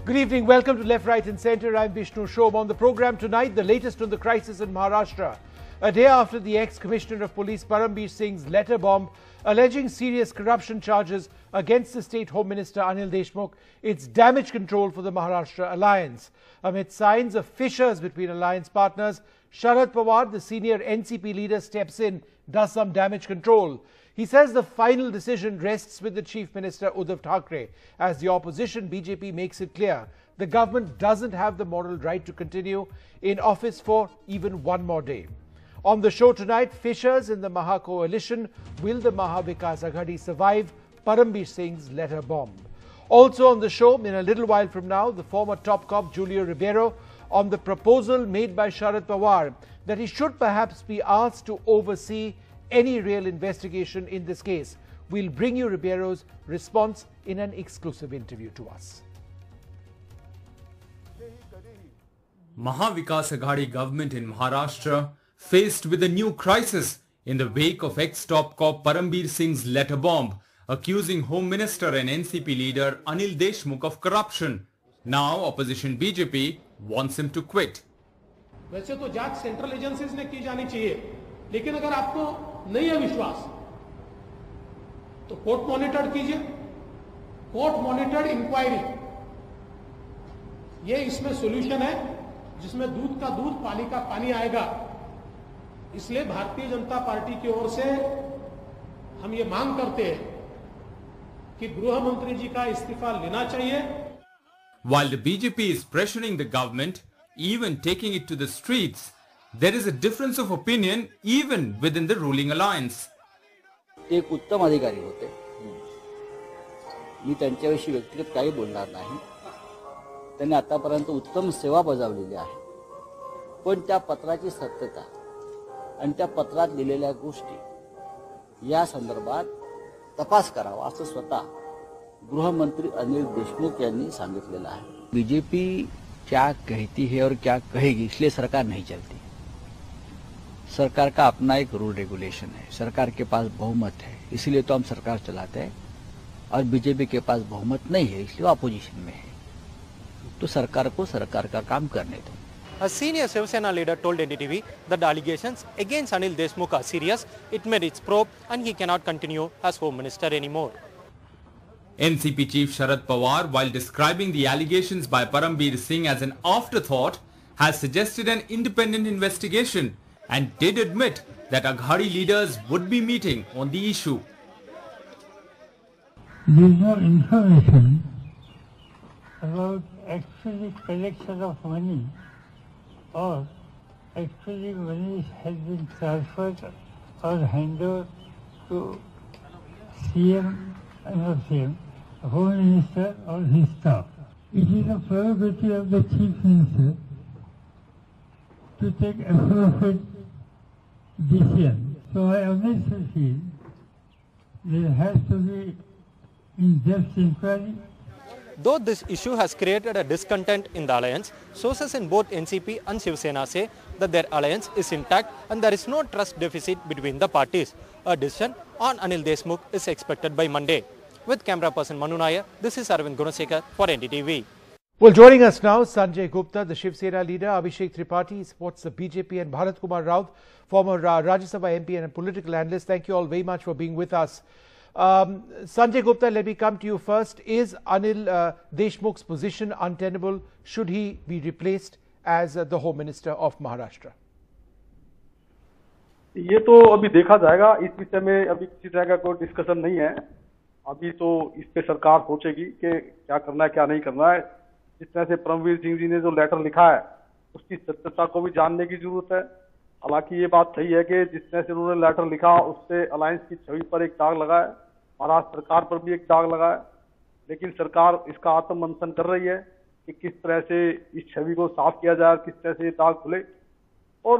Good evening. Welcome to Left, Right and Centre. I'm Vishnu Shom. On the programme tonight, the latest on the crisis in Maharashtra. A day after the ex-Commissioner of Police Parambir Singh's letter bomb alleging serious corruption charges against the State Home Minister Anil Deshmukh, it's damage control for the Maharashtra alliance. Amid signs of fissures between alliance partners, Sharad Pawar, the senior NCP leader, steps in, does some damage control. He says the final decision rests with the Chief Minister Uddhav Thackeray. As the opposition BJP makes it clear, the government doesn't have the moral right to continue in office for even one more day. On the show tonight, fissures in the Maha Coalition. Will the Maha Vikas Aghadi survive Parambir Singh's letter bomb? Also on the show, in a little while from now, the former top cop Julio Ribeiro on the proposal made by Sharad Pawar that he should perhaps be asked to oversee any real investigation in this case. We'll bring you Ribeiro's response in an exclusive interview to us. Maha Vikas Aghadi government in Maharashtra faced with a new crisis in the wake of ex-top cop Parambir Singh's letter bomb, accusing Home Minister and NCP leader Anil Deshmukh of corruption. Now opposition BJP wants him to quit. वैसे तो जांच central agencies ने की जानी चाहिए, लेकिन अगर आपको नहीं है विश्वास तो कोर्ट मॉनिटर्ड कीजिए, कोर्ट मॉनिटर्ड इंक्वायरी, ये इसमें सॉल्यूशन है जिसमें दूध का दूध पानी का पानी आएगा। इसलिए भारतीय जनता पार्टी की ओर से हम ये मांग करते हैं कि गृह मंत्री जी का इस्तीफा लेना चाहिए। While the BJP is pressuring the government, even taking it to the streets, there is a difference of opinion even within the ruling alliance. एक उत्तम अधिकारी होते, मी त्यांच्याविषयी व्यक्तिगत काही बोलणार नाही. त्यांनी आतापर्यंत उत्तम सेवा बजावलेली आहे. पण त्या पत्राची सत्यता आणि त्या पत्रात लिहिलेल्या गोष्टी या संदर्भात तपास करावा असं स्वतः गृहमंत्री अनिल देशमुख यांनी सांगितलेलं आहे. बीजेपी क्या कहती है और क्या कहेगी इसलिए सरकार नहीं चलती. सरकार का अपना एक रूल रेगुलेशन है, सरकार के पास बहुमत है, इसलिए तो हम सरकार चलाते हैं, और बीजेपी के पास बहुमत नहीं है इसलिए अपोजिशन में है. तो सरकार को सरकार का काम करने दो. A senior Shiv Sena leader told NDTV that the allegations against Anil Deshmukh are serious, it merits probe and he cannot continue as Home Minister anymore. NCP Chief Sharad Pawar, while describing the allegations by Parambir Singh as an afterthought, has suggested an independent investigation and did admit that Aghadi leaders would be meeting on the issue. There is no information about actually collection of money or actually money has been transferred or handed over to CM and not CM, Home Minister or his staff. It is a prerogative of the Chief Minister to take appropriate decision. So I honestly feel there has to be in-depth inquiry. Though this issue has created a discontent in the alliance, sources in both NCP and Shiv Sena say that their alliance is intact and there is no trust deficit between the parties. A decision on Anil Deshmukh is expected by Monday. With camera person Manu Nair, this is Arvind Gunasekar for NDTV. Well, joining us now, Sanjay Gupta, the Shiv Sena leader, Abhishek Tripathi, supports the BJP, and Bharat Kumar Raut, former Rajya Sabha MP and a political analyst. Thank you all very much for being with us. Sanjay Gupta, let me come to you first. Is Anil Deshmukh's position untenable? Should he be replaced as the Home Minister of Maharashtra? ये तो अभी देखा जाएगा. इस विषय में अभी किसी तरह का कोई डिस्कशन नहीं है. अभी तो इस पे सरकार सोचेगी कि क्या करना है क्या नहीं करना है. जिस तरह से परमवीर सिंह जी ने जो लेटर लिखा है उसकी सत्यता को भी जानने की जरूरत है. हालांकि ये बात सही है कि जिस तरह से उन्होंने लेटर लिखा उससे अलायंस की छवि पर एक दाग लगा है, महाराष्ट्र सरकार पर भी एक दाग लगा है. लेकिन सरकार इसका आत्ममंथन कर रही है कि किस तरह से इस छवि को साफ किया जाए, किस तरह से ये दाग खुले, और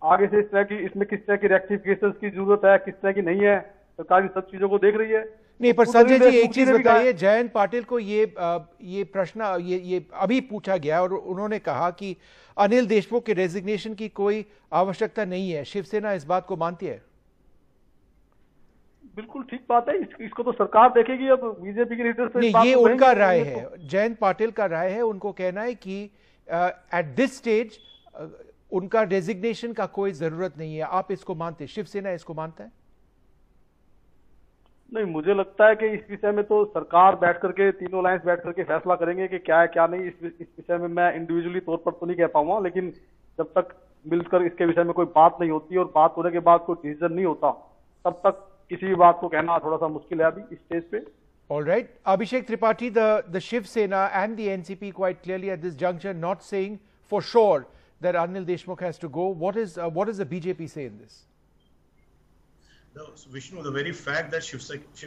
आगे से इस तरह की इसमें किस तरह की रेक्टिफिकेशन की जरूरत है, किस तरह की नहीं है. सरकार इन सब चीजों को देख रही है. नहीं, पर संजय जी एक चीज बताइए, जयंत पाटिल को ये प्रश्न ये अभी पूछा गया और उन्होंने कहा कि अनिल देशमुख के रेजिग्नेशन की कोई आवश्यकता नहीं है. शिवसेना इस बात को मानती है? बिल्कुल ठीक बात है। इसको तो सरकार देखेगी। अब बीजेपी के लीडर से नहीं, ये उनका राय है, जयंत पाटिल का राय है। उनको कहना है कि एट दिस स्टेज उनका डेजिग्नेशन का कोई जरूरत नहीं है। आप इसको मानते हैं? शिवसेना इसको मानता है? नहीं, मुझे लगता है कि इस विषय में तो सरकार बैठ करके, तीनों अलायंस बैठ करके फैसला करेंगे कि क्या है क्या नहीं। इस विषय में मैं इंडिविजुअली तौर पर तो नहीं कह पाऊंगा, लेकिन जब तक मिलकर इसके विषय में कोई बात नहीं होती और बात होने के बाद कोई डिसीजन नहीं होता, तब तक किसी भी बात को कहना थोड़ा सा मुश्किल है अभी इस स्टेज पे। All right. Abhishek Tripathi, the Shiv Sena and the NCP quite clearly at this juncture not saying for sure that Anil Deshmukh has to go. What does the BJP say in this? No, so Vishnu, the very fact that Shiv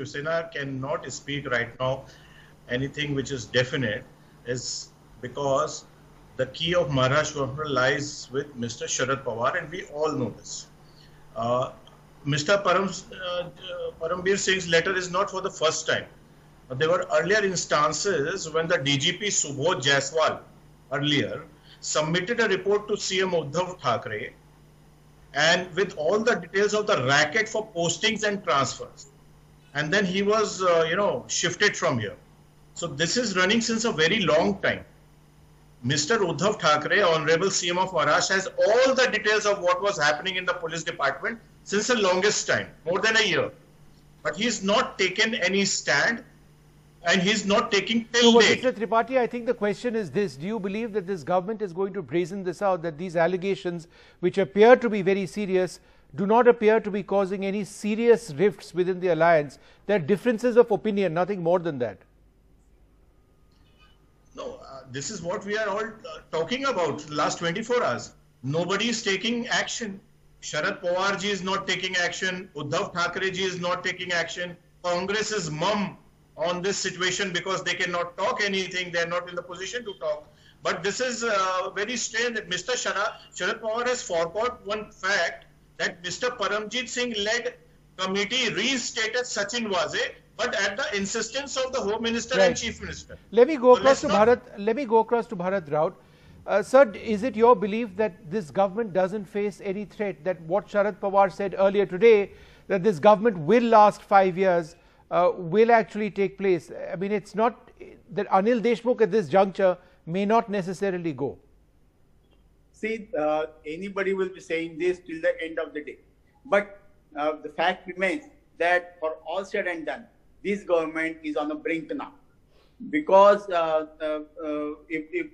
Sena cannot speak right now anything which is definite is because the key of Maharashtra lies with Mr. Sharad Pawar, and we all know this. Mr. Parambir Singh's letter is not for the first time. There were earlier instances when the DGP Subodh Jaiswal earlier submitted a report to CM Uddhav Thackeray, and with all the details of the racket for postings and transfers, and then he was shifted from here. So this is running since a very long time. Mr. Uddhav Thackeray, Honorable CM of Maharashtra, has all the details of what was happening in the police department since the longest time, more than a year. But he's not taken any stand, and he's not taking till date. Mr. Tripathi, I think the question is this: do you believe that this government is going to brazen this out, that these allegations, which appear to be very serious, do not appear to be causing any serious rifts within the alliance? There are differences of opinion, nothing more than that. No, this is what we are all talking about last 24 hours. Nobody is taking action. Sharad Pawar ji is not taking action. Uddhav Thackeray ji is not taking action. Congress is mum on this situation because they cannot talk anything. They are not in the position to talk. But this is very strange that Mr. Sharad Pawar has forgot one fact, that Mr. Paramjit Singh led committee reinstated Sachin Waze, but at the insistence of the Home Minister and Chief Minister. Let me go across to Bharat. Let me go across to Bharat Raut. Sir, is it your belief that this government doesn't face any threat? That what Sharad Pawar said earlier today, that this government will last 5 years, will actually take place? I mean, it's not that Anil Deshmukh at this juncture may not necessarily go. See, anybody will be saying this till the end of the day. But the fact remains that for all said and done, this government is on the brink now. Because if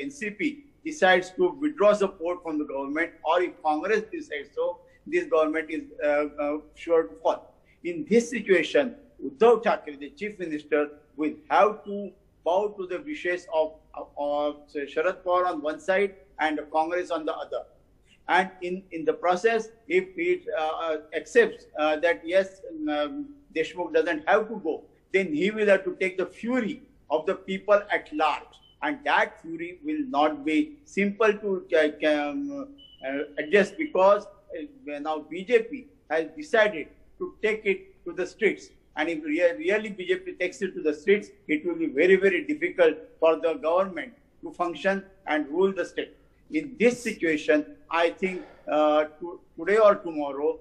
NCP decides to withdraw support from the government, or if Congress decides so, this government is sure to fall. In this situation, Uddhav Thackeray, the Chief Minister, will have to bow to the wishes of Sharad Pawar on one side and Congress on the other. And in the process, if it accepts that yes, Deshmukh doesn't have to go, then he will have to take the fury of the people at large. And that fury will not be simple to adjust, because now BJP has decided to take it to the streets. And if really BJP takes it to the streets, it will be very, very difficult for the government to function and rule the state. In this situation, I think today or tomorrow,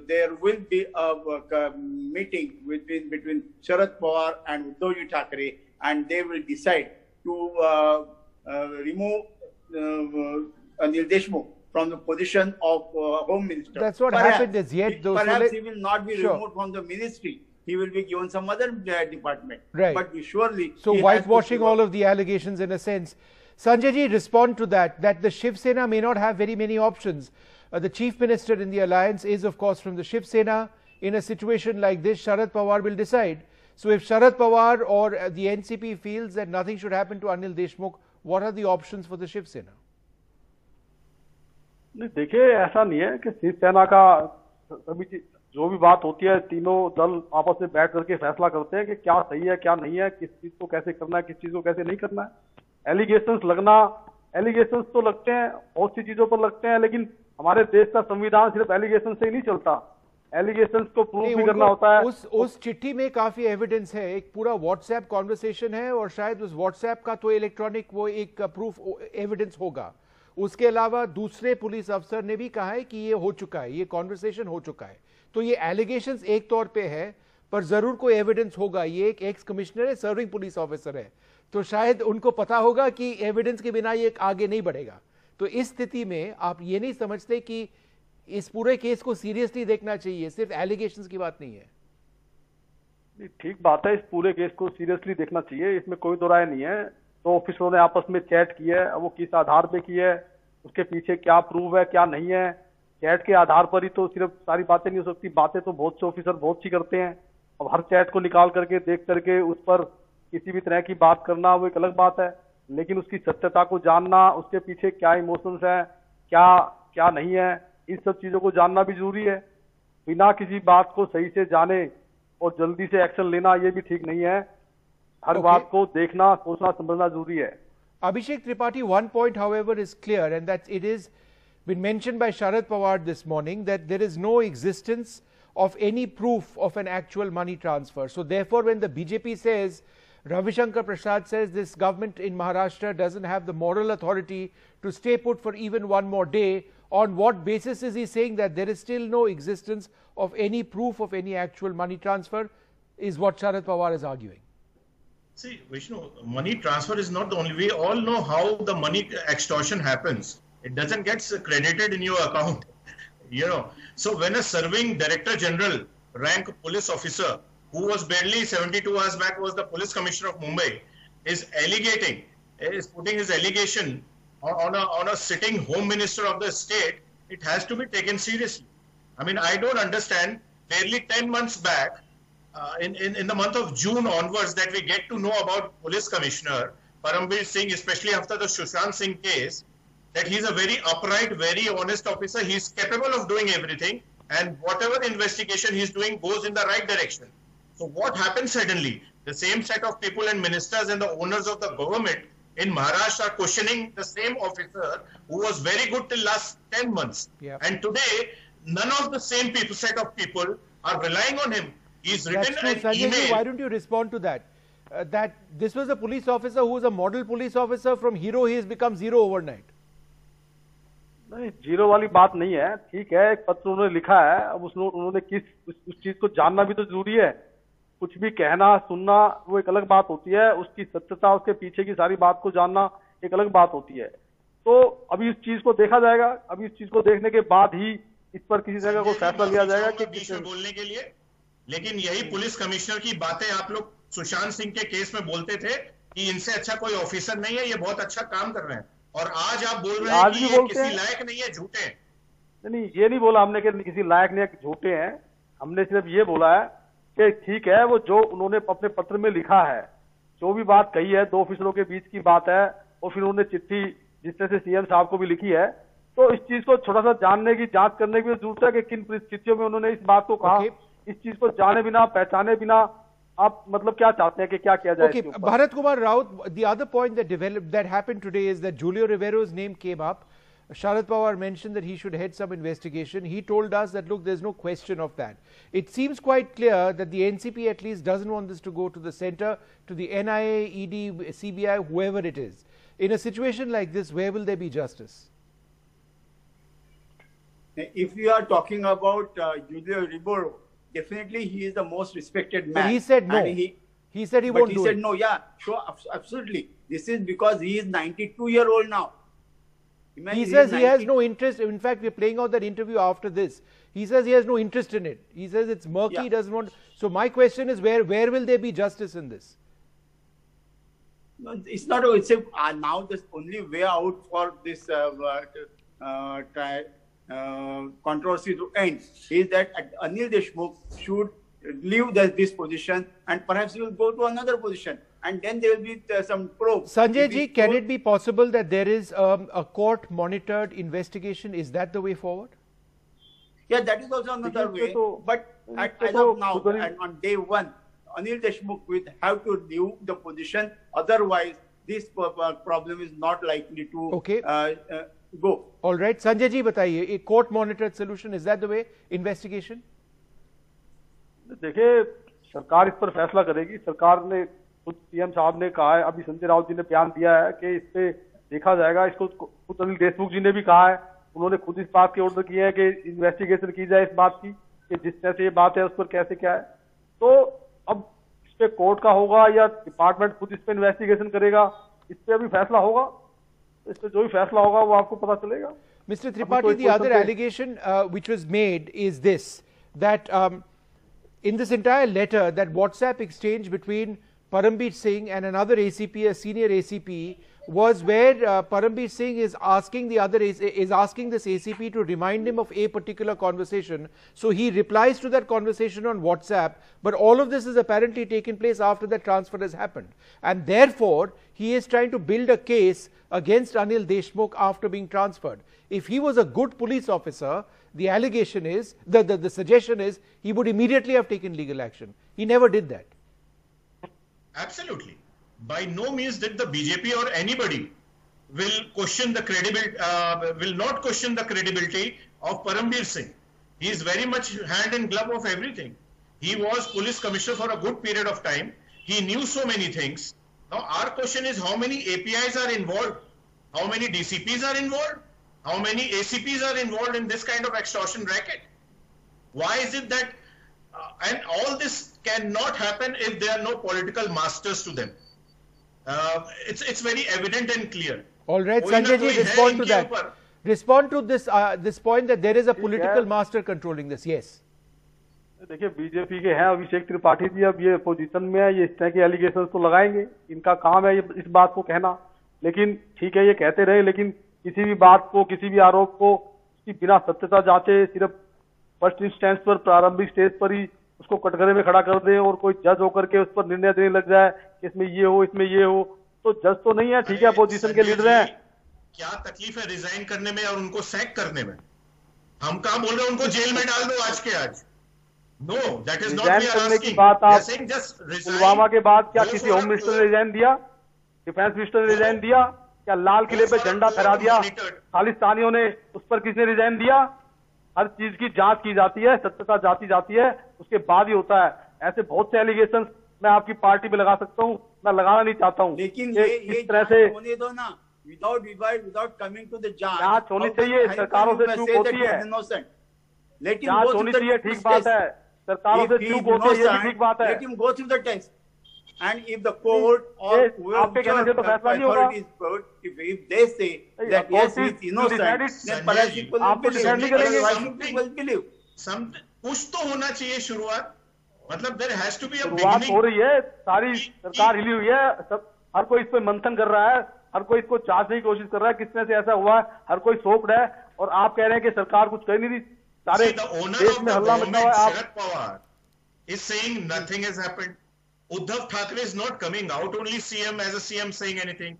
there will be a meeting between Sharad Pawar and Uddhav Thackeray, and they will decide to remove Anil Deshmukh from the position of Home Minister. That's what happened as yet, though. Perhaps he will not be removed from the ministry. He will be given some other department. Right. But surely... So whitewashing all of the allegations in a sense. Sanjay ji, respond to that the Shiv Sena may not have very many options. The Chief Minister in the alliance is, of course, from the Shiv Sena. In a situation like this, Sharad Pawar will decide. So if Sharad Pawar or the NCP feels that nothing should happen to Anil Deshmukh, what are the options for the Shiv Sena? नहीं, देखिए, ऐसा नहीं है कि शिव सेना का सभी जो भी बात होती है, तीनों दल आपस में बैठ करके फैसला करते हैं कि क्या सही है क्या नहीं है, किस चीज को कैसे करना है, किस चीज को कैसे नहीं करना है। एलिगेशंस तो लगते हैं, बहुत सी चीजों पर लगते हैं, लेकिन हमारे देश का संविधान सिर्फ एलिगेशन से ही नहीं चलता। एलिगेशंस को प्रूव भी करना होता है। उस चिट्ठी में काफी एविडेंस है, एक पूरा व्हाट्सएप कॉन्वर्सेशन है, और शायद उस व्हाट्सएप का तो इलेक्ट्रॉनिक वो एक प्रूफ एविडेंस होगा। उसके अलावा दूसरे पुलिस अफसर ने भी कहा है कि ये हो चुका है, ये कॉन्वर्सेशन हो चुका है। तो ये एलिगेशंस एक तौर पे है, पर जरूर कोई एविडेंस होगा। ये एक एक्स कमिश्नर है, सर्विंग पुलिस ऑफिसर है, तो शायद उनको पता होगा कि एविडेंस के बिना ये आगे नहीं बढ़ेगा। तो इस स्थिति में आप ये नहीं समझते कि इस पूरे केस को सीरियसली देखना चाहिए, सिर्फ एलिगेशंस की बात नहीं है? ठीक बात है, इस पूरे केस को सीरियसली देखना चाहिए, इसमें कोई दो राय नहीं है। तो ऑफिसरों ने आपस में चैट की है, वो किस आधार पे की है, उसके पीछे क्या प्रूफ है क्या नहीं है। चैट के आधार पर ही तो सिर्फ सारी बातें नहीं हो सकती, बातें तो बहुत से ऑफिसर बहुत सी करते हैं। अब हर चैट को निकाल करके देख करके उस पर किसी भी तरह की बात करना वो एक अलग बात है, लेकिन उसकी सत्यता को जानना, उसके पीछे क्या इमोशंस है, क्या क्या नहीं है, इन सब चीजों को जानना भी जरूरी है। बिना किसी बात को सही से जाने और जल्दी से एक्शन लेना ये भी ठीक नहीं है। हर बात को देखना, सोचना, समझना जरूरी है। Abhishek Tripathi, one point, however, is clear, and that it is been mentioned by Sharad Pawar this morning that there is no existence of any proof of an actual money transfer. So therefore, when the BJP says, Ravi Shankar Prasad says this government in Maharashtra doesn't have the moral authority to stay put for even one more day, on what basis is he saying that there is still no existence of any proof of any actual money transfer, is what Sharad Pawar is arguing. See, Vishnu, money transfer is not the only. We all know how the money extortion happens. It doesn't get credited in your account, you know. So when a serving Director General rank police officer, who was barely 72 hours back was the police commissioner of Mumbai, is putting his allegation on a sitting home minister of the state, it has to be taken seriously. I mean, I don't understand. Barely 10 months back, in the month of June onwards, that we get to know about Police Commissioner Parambir Singh, especially after the Sushant Singh case, that he's a very upright, very honest officer. He's capable of doing everything, and whatever investigation he's doing goes in the right direction. So what happened suddenly? The same set of people and ministers and the owners of the government in Maharashtra are questioning the same officer who was very good till last 10 months. Yeah. And today, none of the same set of people are relying on him. He's written an Sanjay, email. why don't you respond to that? That this was a police officer who was a model police officer. From hero, he has become zero overnight. नहीं, zero वाली बात नहीं है। ठीक है, एक पत्र उन्होंने लिखा है, अब उन्होंने उस चीज को जानना भी तो जरूरी है। कुछ भी कहना सुनना वो एक अलग बात होती है, उसकी सत्यता, उसके पीछे की सारी बात को जानना एक अलग बात होती है। तो अभी इस चीज को देखा जाएगा, अभी इस चीज को देखने के बाद ही इस पर किसी तरह का कोई फैसला लिया जाएगा कि बीच में बोलने के लिए। लेकिन यही पुलिस कमिश्नर की बातें आप लोग सुशांत सिंह के केस में बोलते थे कि इनसे अच्छा कोई ऑफिसर नहीं है, ये बहुत अच्छा काम कर रहे हैं, और आज आप बोल रहे हैं कि ये किसी लायक नहीं है, झूठे हैं। नहीं, ये नहीं बोला हमने कि किसी लायक नहीं है, झूठे हैं। हमने सिर्फ ये बोला है कि ठीक है, वो जो उन्होंने अपने पत्र में लिखा है, जो भी बात कही है, दो ऑफिसरों के बीच की बात है, और फिर उन्होंने चिट्ठी जिस तरह से सीएम साहब को भी लिखी है, तो इस चीज को थोड़ा सा जानने की, जांच करने की जरूरत है कि किन परिस्थितियों में उन्होंने इस बात को कहा। इस चीज को जाने बिना, पहचाने बिना आप मतलब क्या चाहते हैं कि क्या किया जाए? Okay, Bharat Kumar Raut, the other point that happened today is that Julio Rivero's name came up. Sharad Pawar mentioned that he should head some investigation. He told us that, look, there's no question of that. It seems quite clear that the NCP at least doesn't want this to go to the center, to the NIA, ED, CBI, whoever it is. In a situation like this, where will there be justice? If we are talking about Julio Rivero, definitely he is the most respected man. But he said no. He said he won't do it. But he said no, yeah, sure, absolutely. This is because he is 92-year-old now. Imagine, he says he has no interest. In fact, we're playing out that interview after this. He says he has no interest in it. He says it's murky, he doesn't want. So my question is, where will there be justice in this? No, it's not. It's now the only way out for this controversy to end is that Anil Deshmukh should leave this position, and perhaps he will go to another position, and then there will be some probe. Sanjay ji, can it be possible that there is a court-monitored investigation? Is that the way forward? Yeah, that is also another way. But as of now, and on day one, Anil Deshmukh will have to leave the position. Otherwise, this problem is not likely to go. All right, Sanjay ji, बताइए, a court-monitored solution, is that the way? Investigation? देखिए, सरकार इस पर फैसला करेगी। सरकार ने खुद सीएम साहब ने कहा है, अभी संजय राउत जी ने बयान दिया है कि इस पे देखा जाएगा। इसको खुद अनिल देशमुख जी ने भी कहा है, उन्होंने खुद इस बात के ऑर्डर किए हैं कि इन्वेस्टिगेशन की जाए इस बात की कि जिस तरह से ये बात है उस पर कैसे क्या है। तो अब इस पे कोर्ट का होगा या डिपार्टमेंट खुद इस पे इन्वेस्टिगेशन करेगा, इस पे अभी फैसला होगा। इस पे जो भी फैसला होगा वो आपको पता चलेगा। Mr. Tripathi, the other allegation which was made is this, that in this entire letter, that WhatsApp exchange between Parambir Singh and another ACP, a senior ACP, was where Parambir Singh is asking this ACP to remind him of a particular conversation. So he replies to that conversation on WhatsApp, but all of this is apparently taken place after that transfer has happened, and therefore he is trying to build a case against Anil Deshmukh after being transferred. If he was a good police officer, the allegation is, the suggestion is, he would immediately have taken legal action. He never did that. Absolutely. By no means did the BJP or anybody will question the credibility, will not question the credibility of Parambir Singh. He is very much hand in glove of everything. He was police commissioner for a good period of time. He knew so many things. Now our question is, how many APIs are involved? How many DCPs are involved? How many ACPs are involved in this kind of extortion racket? Why is it that, and all this cannot happen if there are no political masters to them. It's very evident and clear. All right, Sanjay ji, respond to that. Respond to this point that there is a political master controlling this. Yes. देखिए, BJP के हैं अभिषेक त्रिपाठी जी, अब ये position में है, ये इस तरह के एलिगेशंस तो लगाएंगे, इनका काम है ये इस बात को कहना। लेकिन ठीक है, ये कहते रहे, लेकिन किसी भी बात को, किसी भी आरोप को उसकी बिना सत्यता जांचे सिर्फ फर्स्ट इंस्टेंस पर, प्रारंभिक स्टेज पर ही उसको कटघरे में खड़ा कर दे और कोई जज होकर के उस पर निर्णय देने लग जाए कि इसमें ये हो, इसमें ये हो, तो जज तो नहीं है। ठीक है, अपोजिशन के लीडर हैं। क्या तकलीफ है रिजाइन करने में और उनको सैक करने में? हम कहाँ बोल रहे हैं उनको जेल में डाल दो आज के आज? No, that is not we are asking. बात आप पुलवामा के बाद क्या किसी होम मिनिस्टर ने रिजाइन दिया? डिफेंस मिनिस्टर ने रिजाइन दिया? क्या लाल किले पे झंडा फहरा दिया खालिस्तानियों ने, उस पर किसने रिजाइन दिया? हर चीज की जांच की जाती है, सत्यता जांची जाती है, उसके बाद ही होता है। ऐसे बहुत से एलिगेशन मैं आपकी पार्टी पे लगा सकता हूँ, मैं लगाना नहीं चाहता हूँ, लेकिन ये इस तरह से होने दो ना, विदाउट कमिंग टू द जांच होनी चाहिए। सरकारों से चूक होती है, जांच होनी चाहिए, ठीक बात है। सरकारों से चूक होती है, ये भी ठीक बात है। Let him go through the test, and if the court or आपके कहने से तो फैसला नहीं होगा। if they say that yes he is innocent, then perhaps people will believe. कुछ तो होना चाहिए शुरुआत, मतलब there has to be a शुरुआत beginning. हो रही है, सारी सरकार हिली हुई है, सब हर कोई इस पे मंथन कर रहा है, हर कोई इसको जांचने की कोशिश कर रहा है किस तरह से ऐसा हुआ है, हर कोई शोक्ड है, और आप कह रहे हैं कि सरकार कुछ कर नहीं रही। सारे देश में हल्ला मचा हुआ है। Sharad Pawar is saying nothing has happened. Uddhav Thackeray is not coming out, only CM as a CM saying anything.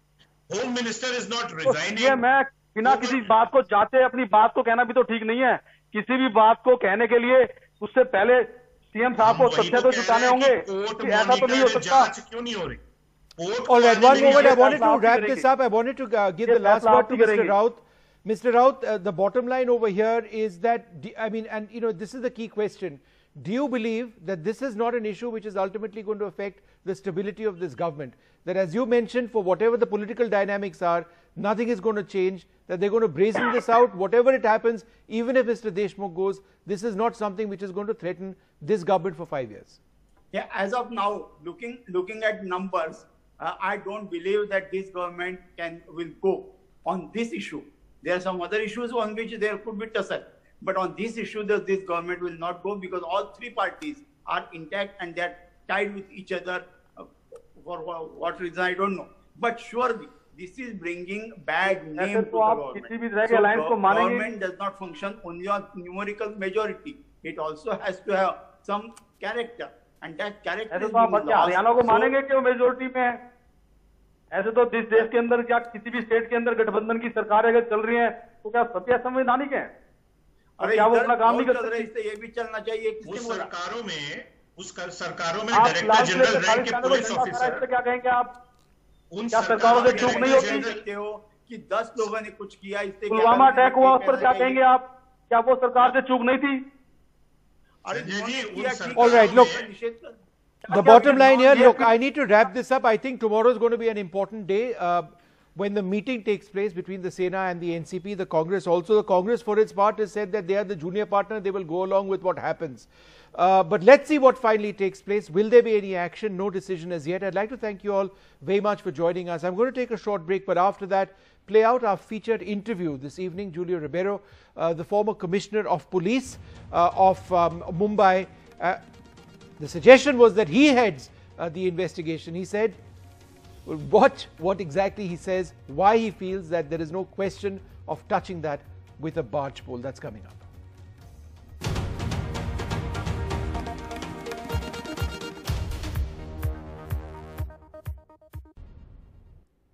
Home Minister is not resigning. ये मैं बिना किसी बात को जांचे अपनी बात को कहना भी तो ठीक नहीं है। किसी भी बात को कहने के लिए उससे पहले सीएम साहब को तथ्य तो जुटाने होंगे कि ऐसा तो नहीं हो सकता। क्यों नहीं हो रही? All right, one moment, I wanted to wrap this up. I wanted to give the last word to Mr. Raut. Mr. Raut, the bottom line over here is that, I mean, and you know, this is the key question. Do you believe that this is not an issue which is ultimately going to affect the stability of this government? That, as you mentioned, for whatever the political dynamics are, nothing is going to change, that they're going to brazen this out, whatever it happens, even if Mr. Deshmukh goes, this is not something which is going to threaten this government for 5 years. Yeah, as of now, looking at numbers, I don't believe that this government will go on this issue. There are some other issues on which there could be tussle. But on this issue, this government will not go because all three parties are intact and they are tied with each other. For what reason, I don't know. But surely, this is bringing bad name to the government. So government does not function only on numerical majority. It also has to have some character. And that character is being lost. Haryana को मानेंगे कि वो majority में है? ऐसे तो जिस देश के अंदर या किसी भी स्टेट के अंदर गठबंधन की सरकारें अगर चल रही हैं, तो क्या सत्य असंवैधानिक है? अरे क्या वो अपना काम नहीं कर सकते? इससे ये भी चलना चाहिए। उस सरकारों में डायरेक्टर जनरल रैंक के पुलिस ऑफिसर, क्या कहेंगे आप? उन सरकारों से चूक नहीं होती सकते हो कि 10 लोगों ने कुछ किया, इससे पुलवामा अटैक हुआ, उस पर क्या कहेंगे आप? क्या वो सरकार से चूक नहीं थी? All right, look, the bottom line here, look, I need to wrap this up. I think tomorrow is going to be an important day. when the meeting takes place between the Sena and the NCP, the Congress also. The Congress, for its part, has said that they are the junior partner. They will go along with what happens. But let's see what finally takes place. Will there be any action? No decision as yet. I'd like to thank you all very much for joining us. I'm going to take a short break, but after that, play out our featured interview this evening. Julio Ribeiro, the former Commissioner of Police of Mumbai. The suggestion was that he heads the investigation. He said what exactly he says, why he feels that there is no question of touching that with a barge pole. That's coming up.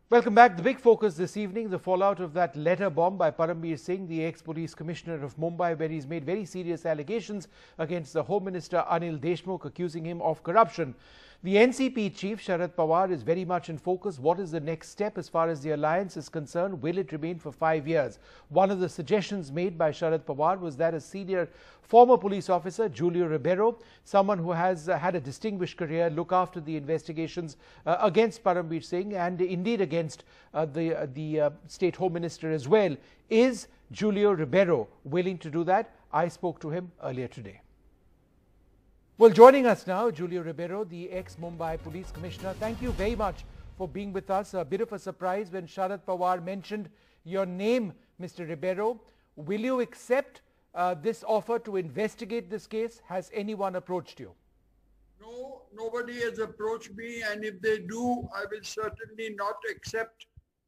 Welcome back. The big focus this evening, the fallout of that letter bomb by Parambir Singh, the ex-police commissioner of Mumbai, where he's made very serious allegations against the Home Minister Anil Deshmukh, accusing him of corruption. The NCP chief, Sharad Pawar, is very much in focus. What is the next step as far as the alliance is concerned? Will it remain for 5 years? One of the suggestions made by Sharad Pawar was that a senior former police officer, Julio Ribeiro, someone who has had a distinguished career, look after the investigations against Parambir Singh and indeed against the State Home Minister as well. Is Julio Ribeiro willing to do that? I spoke to him earlier today. Well, joining us now, Julio Ribeiro, the ex-Mumbai Police Commissioner. Thank you very much for being with us. A bit of a surprise when Sharad Pawar mentioned your name, Mr. Ribeiro. Will you accept this offer to investigate this case? Has anyone approached you? No, nobody has approached me, and if they do, I will certainly not accept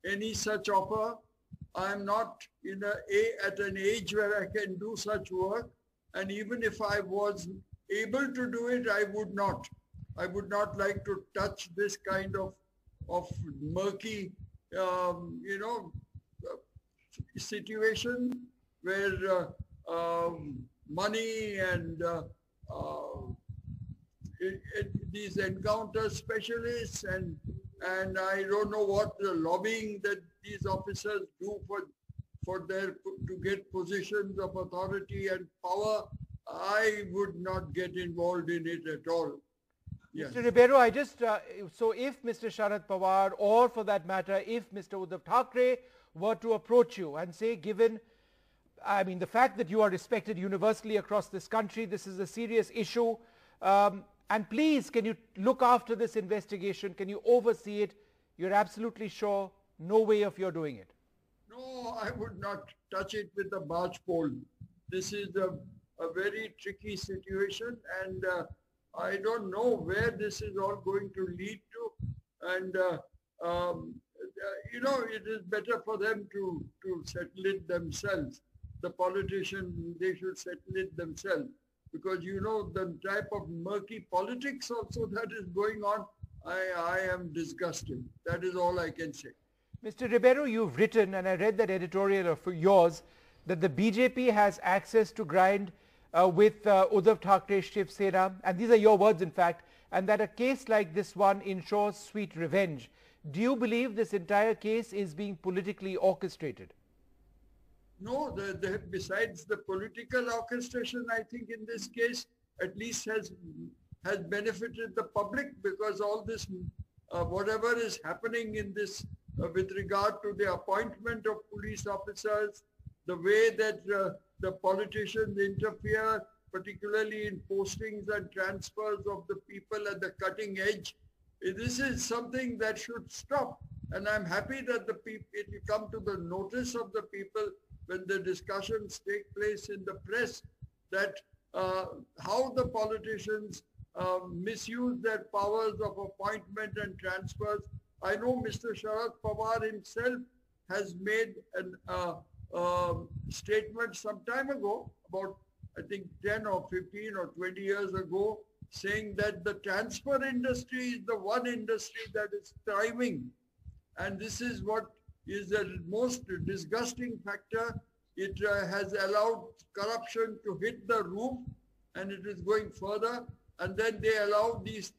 any such offer. I am not at an age where I can do such work, and even if I was able to do it, I would not. I would not like to touch this kind of murky, situation where money and these encounter specialists and I don't know what the lobbying that these officers do to get positions of authority and power. I would not get involved in it at all. Yes. Mr. Ribeiro, I just, so if Mr. Sharad Pawar, or for that matter, if Mr. Uddhav Thackeray were to approach you and say, given, I mean, the fact that you are respected universally across this country, this is a serious issue, and please, can you look after this investigation? Can you oversee it? You're absolutely sure, no way of your doing it. No, I would not touch it with a barge pole. This is a very tricky situation, and I don't know where this is all going to lead to, and it is better for them to settle it themselves. The politicians, they should settle it themselves, because the type of murky politics also that is going on, I am disgusted. That is all I can say. Mr. Ribeiro, you've written, and I read that editorial of yours, that the BJP has access to grind with Uddhav Thackre's Shiv Sena, and these are your words in fact, and that a case like this one ensures sweet revenge. Do you believe this entire case is being politically orchestrated? No, besides the political orchestration, I think in this case at least has benefited the public, because all this, whatever is happening in this with regard to the appointment of police officers, the way that the politicians interfere, particularly in postings and transfers of the people at the cutting edge. This is something that should stop. And I'm happy that it will come to the notice of the people when the discussions take place in the press, that how the politicians misuse their powers of appointment and transfers. I know Mr. Sharad Pawar himself has made a statement some time ago, about I think 10 or 15 or 20 years ago, saying that the transfer industry is the one industry that is thriving. And this is what is the most disgusting factor. It has allowed corruption to hit the roof, and it is going further. And then they allow these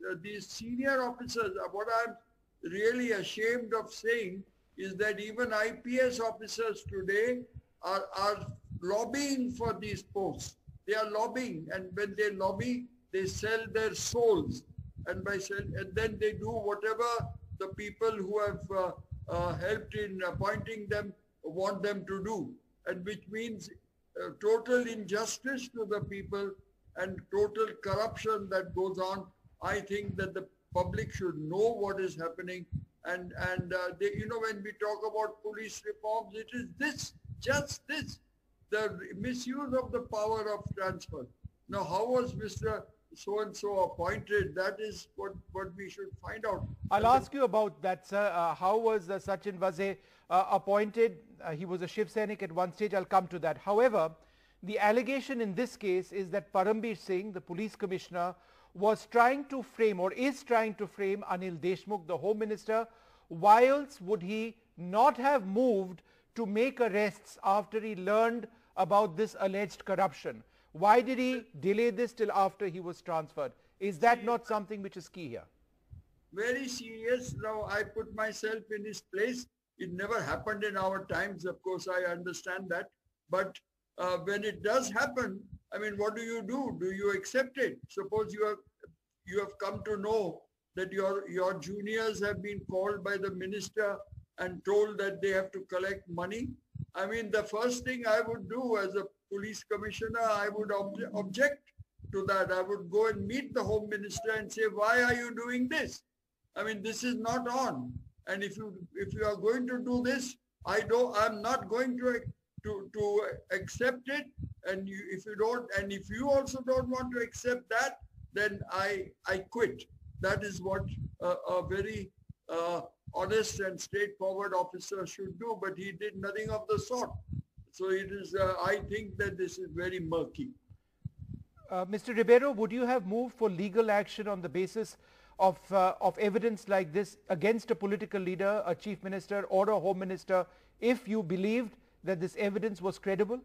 senior officers. What I'm really ashamed of saying is that even IPS officers today are lobbying for these posts. They are lobbying, and when they lobby, they sell their souls, and then they do whatever the people who have helped in appointing them, want them to do, and which means total injustice to the people and total corruption that goes on. I think that the public should know what is happening, and they, you know, when we talk about police reforms, it is this, just this, the misuse of the power of transfer. Now, how was Mr. So-and-so appointed? That is what we should find out. I'll ask you about that, sir. How was Sachin Waze appointed? He was a Shiv Sainik at one stage. I'll come to that. However, the allegation in this case is that Parambir Singh, the police commissioner, was trying to frame or is trying to frame Anil Deshmukh, the Home Minister. Why else would he not have moved to make arrests after he learned about this alleged corruption? Why did he delay this till after he was transferred? Is that not something which is key here? Very serious. Now, I put myself in his place. It never happened in our times. Of course, I understand that. But when it does happen, I mean, what do? Do you accept it? Suppose you have come to know that your juniors have been called by the minister and told that they have to collect money. I mean, the first thing I would do as a police commissioner, I would object to that. I would go and meet the Home Minister and say, why are you doing this? I mean, this is not on. And if you are going to do this, I'm not going to accept it. And if you also don't want to accept that, then I quit. That is what a very honest and straightforward officer should do, but he did nothing of the sort. So it is, I think that this is very murky. Mr. Ribeiro, would you have moved for legal action on the basis of evidence like this against a political leader, a chief minister or a home minister, if you believed that this evidence was credible?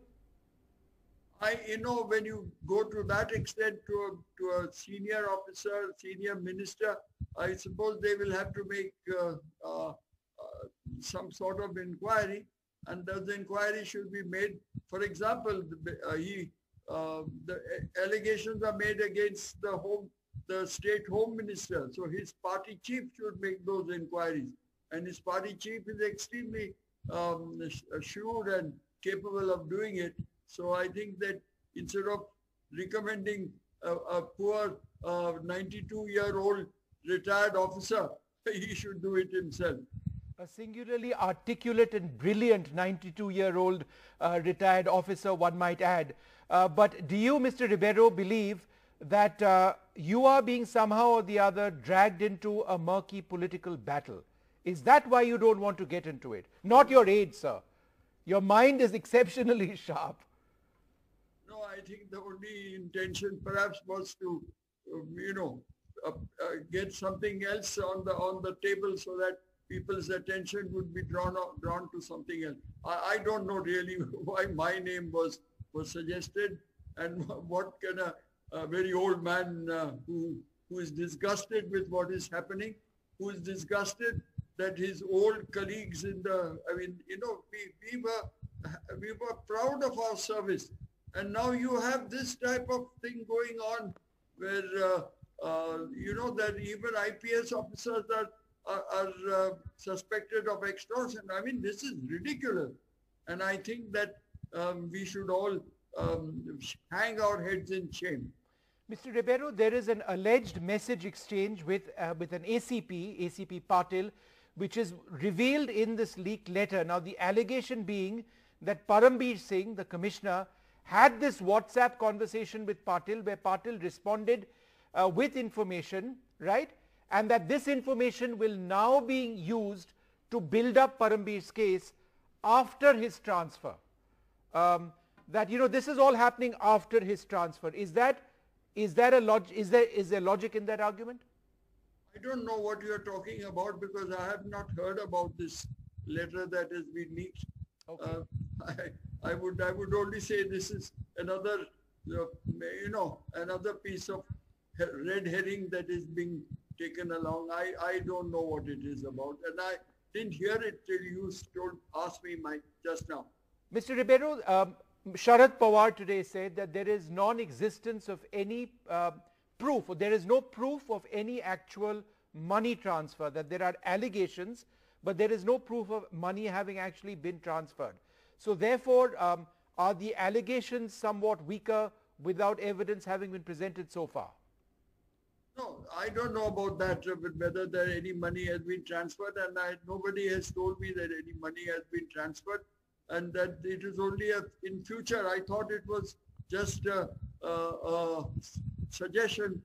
When you go to that extent to a senior officer, senior minister, I suppose they will have to make some sort of inquiry, and the inquiry should be made. For example, the allegations are made against the state home minister, so his party chief should make those inquiries, and his party chief is extremely assured and capable of doing it. So I think that instead of recommending a poor 92-year-old retired officer, he should do it himself. A singularly articulate and brilliant 92-year-old retired officer, one might add. But do you, Mr. Ribeiro, believe that you are being somehow or the other dragged into a murky political battle? Is that why you don't want to get into it? Not your age, sir. Your mind is exceptionally sharp. No, I think the only intention perhaps was to, get something else on the table so that people's attention would be drawn to something else. I don't know really why my name was suggested, and what can a very old man who is disgusted with what is happening, who is disgusted that his old colleagues we were proud of our service, and now you have this type of thing going on where that even IPS officers are suspected of extortion. I mean, this is ridiculous, and I think that we should all hang our heads in shame. Mr. Ribeiro, there is an alleged message exchange with an ACP Patil, which is revealed in this leaked letter. Now, the allegation being that Parambir Singh, the commissioner, had this WhatsApp conversation with Patil, where Patil responded with information, right? And that this information will now be used to build up Parambir's case after his transfer. This is all happening after his transfer. Is there logic in that argument? I don't know what you are talking about, because I have not heard about this letter that has been leaked. Okay. I would only say this is another another piece of red herring that is being taken along. I don't know what it is about, and I didn't hear it till you asked me just now. Mr. Ribeiro, Sharad Pawar today said that there is non-existence of any proof, or there is no proof of any actual money transfer, that there are allegations, but there is no proof of money having actually been transferred. So therefore, are the allegations somewhat weaker without evidence having been presented so far? No, I don't know about that, whether there any money has been transferred, and nobody has told me that any money has been transferred, and that it is only in future. I thought it was just a suggestion.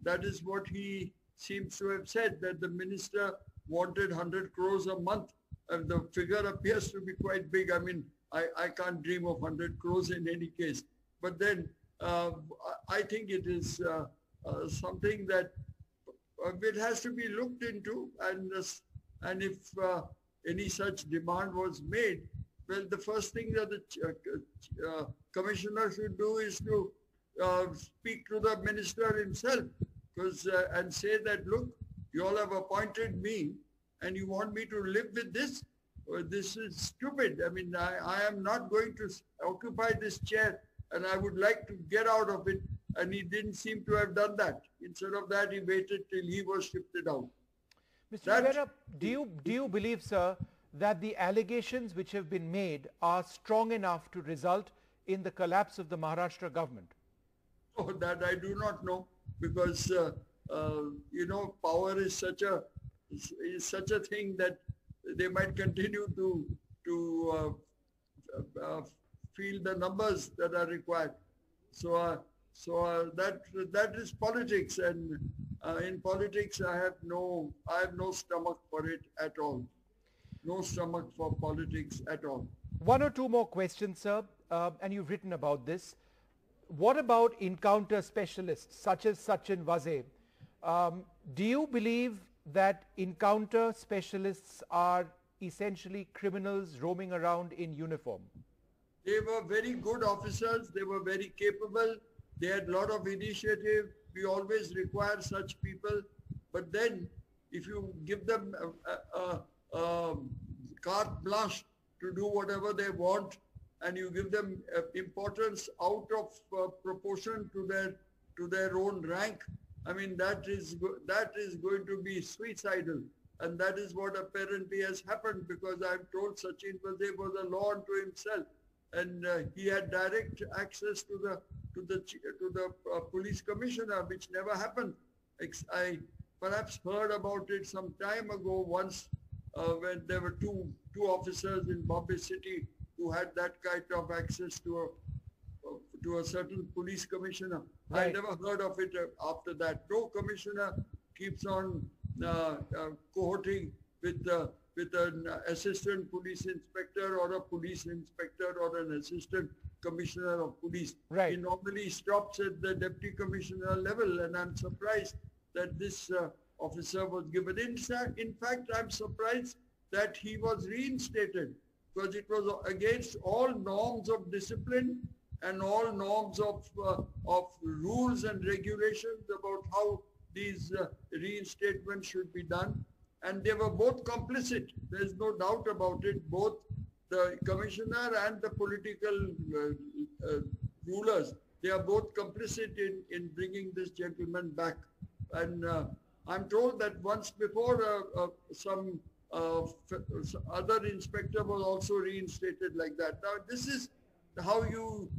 That is what he seems to have said, that the minister wanted 100 crores a month. And the figure appears to be quite big. I mean, I can't dream of 100 crores in any case. But then I think it is something that it has to be looked into. And if any such demand was made, well, the first thing that the commissioner should do is to speak to the minister himself, and say that, look, you all have appointed me and you want me to live with this? This is stupid. I mean, I am not going to occupy this chair, and I would like to get out of it. And he didn't seem to have done that. Instead of that, he waited till he was shifted out. Mr. Rivera, do you believe, sir, that the allegations which have been made are strong enough to result in the collapse of the Maharashtra government? Oh, that I do not know, because you know, power is such a thing that they might continue to feel the numbers that are required. So that is politics, and in politics I have no stomach for it at all. No stomach for politics at all. One or two more questions, sir, and you've written about this. What about encounter specialists such as Sachin Vaze? Do you believe that encounter specialists are essentially criminals roaming around in uniform? They were very good officers. They were very capable. They had a lot of initiative. We always require such people. But then if you give them carte blanche to do whatever they want, and you give them importance out of proportion to their own rank, I mean, that is going to be suicidal. And that is what apparently has happened, because I'm told Sachin Vaze was a law unto himself, and he had direct access to the police commissioner, which never happened. I perhaps heard about it some time ago once, when there were two officers in Bombay City who had that kind of access to a certain police commissioner. Right. I never heard of it after that. No commissioner keeps on cohorting with an assistant police inspector or a police inspector or an assistant commissioner of police. Right. He normally stops at the deputy commissioner level, and I'm surprised that this officer was given. In fact, I'm surprised that he was reinstated, because it was against all norms of discipline and all norms of rules and regulations about how these reinstatements should be done. And they were both complicit. There's no doubt about it. Both the commissioner and the political rulers, they are both complicit in bringing this gentleman back. And I'm told that once before some other inspector was also reinstated like that. Now, this is how you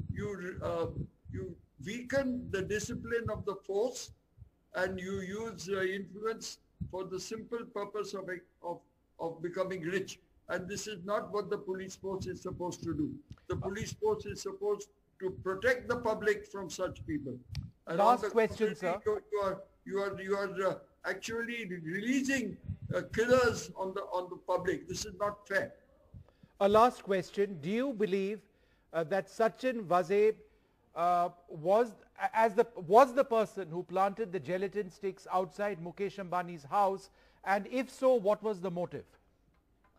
weaken the discipline of the force, and you use influence for the simple purpose of becoming rich. And this is not what the police force is supposed to do. The police force is supposed to protect the public from such people. And last question, sir. You are actually releasing killers on the public. This is not fair. A last question. Do you believe that Sachin Vaze was the person who planted the gelatin sticks outside Mukesh Ambani's house? And if so, what was the motive?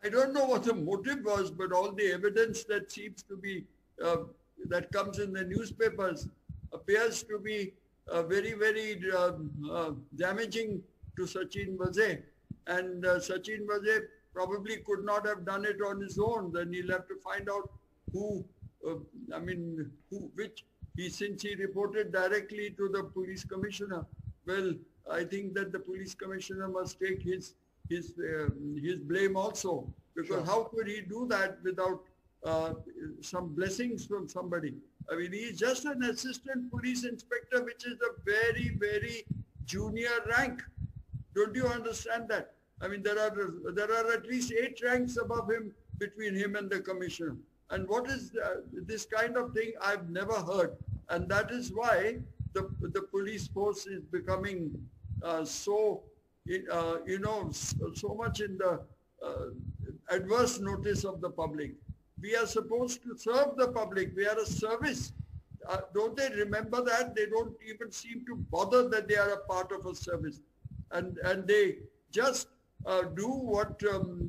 I don't know what the motive was, but all the evidence that seems to be, that comes in the newspapers appears to be very, very damaging to Sachin Vaze. And Sachin Vaze probably could not have done it on his own. Then he'll have to find out since he reported directly to the police commissioner. Well, I think that the police commissioner must take his his blame also, because how could he do that without some blessings from somebody? I mean, he's just an assistant police inspector, which is a very, very junior rank. Don't you understand that? I mean, there are at least 8 ranks above him, between him and the commissioner. And what is this kind of thing? I've never heard. And that is why the police force is becoming so much in the adverse notice of the public. We are supposed to serve the public. We are a service. Don't they remember that? They don't even seem to bother that they are a part of a service. And they just do what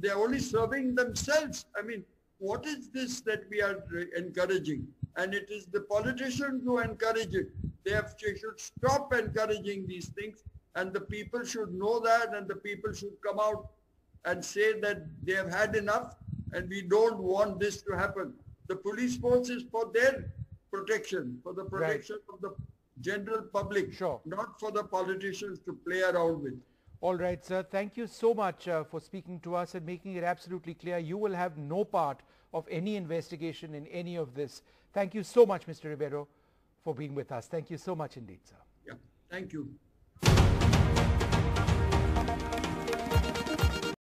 they're only serving themselves. I mean, what is this that we are encouraging? And it is the politicians who encourage it. They should stop encouraging these things, and the people should know that, and the people should come out and say that they have had enough and we don't want this to happen. The police force is for their protection, for the protection of the general public, not for the politicians to play around with. All right, sir. Thank you so much for speaking to us and making it absolutely clear you will have no part of any investigation in any of this. Thank you so much, Mr. Ribeiro, for being with us. Thank you so much indeed, sir. Yeah, thank you.